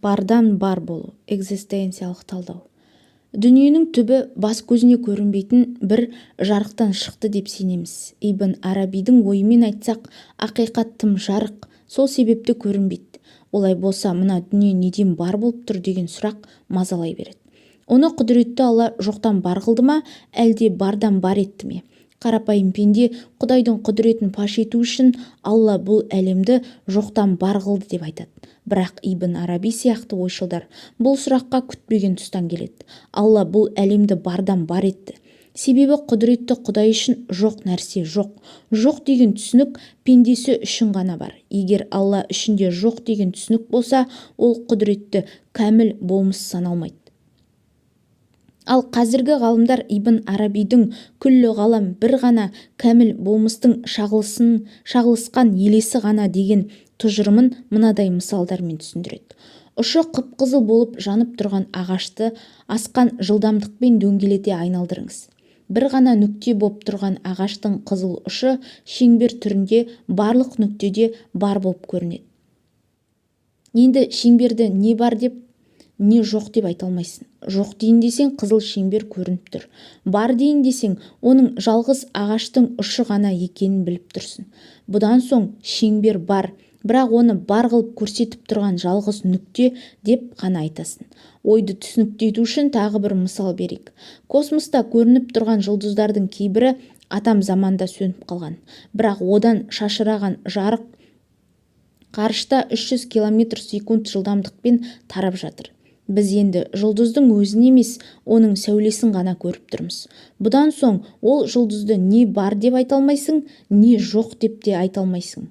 бардан бар болу, экзистенциялық талдау. Дүниенің түбі бас көзіне көрінбейтін бір жарықтан шықты деп сенеміз. Ибн Арабидің ойымен айтсақ, ақиқат тым жарық, сол себепті көрінбейді. Олай болса, мына дүние неден бар болып тұр деген сұрақ мазалай береді. Оны құдіретті Алла жоқтан бар қылды ма, әлде бардан бар етті ме? Қарапайым пенде Құдайдың құдіретін паш ету үшін Алла бұл әлемді жоқтан бар қылды деп айтады. Бірақ Ибн Араби сияқты ойшылдар бұл сұраққа күтпеген тұстан келеді. Алла бұл әлемді бардан бар етті. Себебі құдіретті Құдай үшін жоқ нәрсе жоқ. Жоқ деген түсінік пендесі үшін ғана бар. Егер Алла үшінде жоқ деген түсінік болса, ол құдіретті кәміл болмыс саналмайды. Ал қазіргі ғалымдар Ибн Арабидің күллі ғалам бір ғана кәміл болмыстың шағылысқан елесі ғана деген тұжырымын мынадай мысалдармен түсіндіреді. Ұшы қып-қызыл болып жанып тұрған ағашты асқан жылдамдықпен дөңгелете айналдырыңыз. Бір ғана нүкте боп тұрған ағаштың қызыл ұшы шеңбер түрінде барлық нүктеде бар болып көрінеді. Енді шеңберді не бар деп, не жоқ деп айта алмайсың. Жоқ дейін десең, қызыл шеңбер көрініп тұр. Бар дейін десең, оның жалғыз ағаштың ұшы ғана екенін біліп тұрсың. Бұдан соң шеңбер бар, бірақ оны бар қылып көрсетіп тұрған жалғыз нүкте деп ғана айтасың. Ойды түсініктету үшін тағы бір мысал берейік. Космоста көрініп тұрған жұлдыздардың кейбірі атам заманда сөніп қалған, бірақ одан шашыраған жарық ғарышта 300 км/сек жылдамдықпен тарап жатыр. Біз енді жұлдыздың өзін емес, оның сәулесін ғана көріп тұрмыз. Бұдан соң ол жұлдызды не бар деп айта алмайсың, не жоқ деп те айта алмайсың.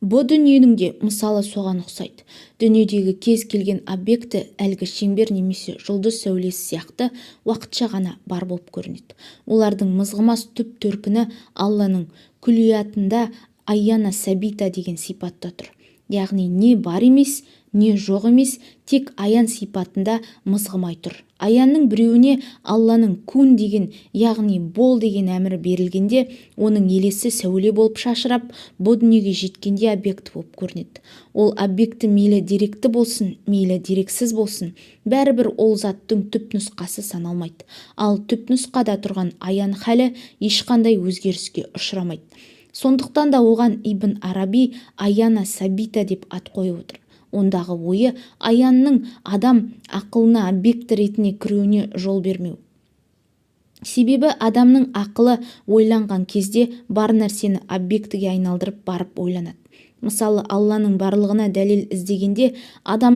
Бұ дүниенің де мысалы соған ұқсайды. Дүниедегі кез келген объекті әлгі шеңбер немесе жұлдыз сәулесі сияқты уақытша ғана бар болып көрінеді. Олардың мызғымас түп төркіні Алланың күллиятында айяна сәбита деген сипатта тұр. Яғни не бар емес, не жоқ емес, тек аян сипатында мызғымай тұр. Аянның біреуіне Алланың күн деген, яғни бол деген әмірі берілгенде, оның елесі сәуле болып шашырап, бұл дүниеге жеткенде объекті болып көрінеді. Ол объекті мейлі деректі болсын, мейлі дерексіз болсын, бәрібір ол заттың түп нұсқасы саналмайды. Ал түп нұсқада тұрған аян халі ешқандай өзгеріске ұшырамайды. Сондықтан да оған Ибн Араби аяна сәбита деп ат қойып отыр. Ондағы ойы аянның адам ақылына объекті ретіне кіруіне жол бермеу. Себебі адамның ақылы ойланған кезде бар нәрсені объектіге айналдырып барып ойланады. Мысалы, Алланың барлығына дәлел іздегенде адам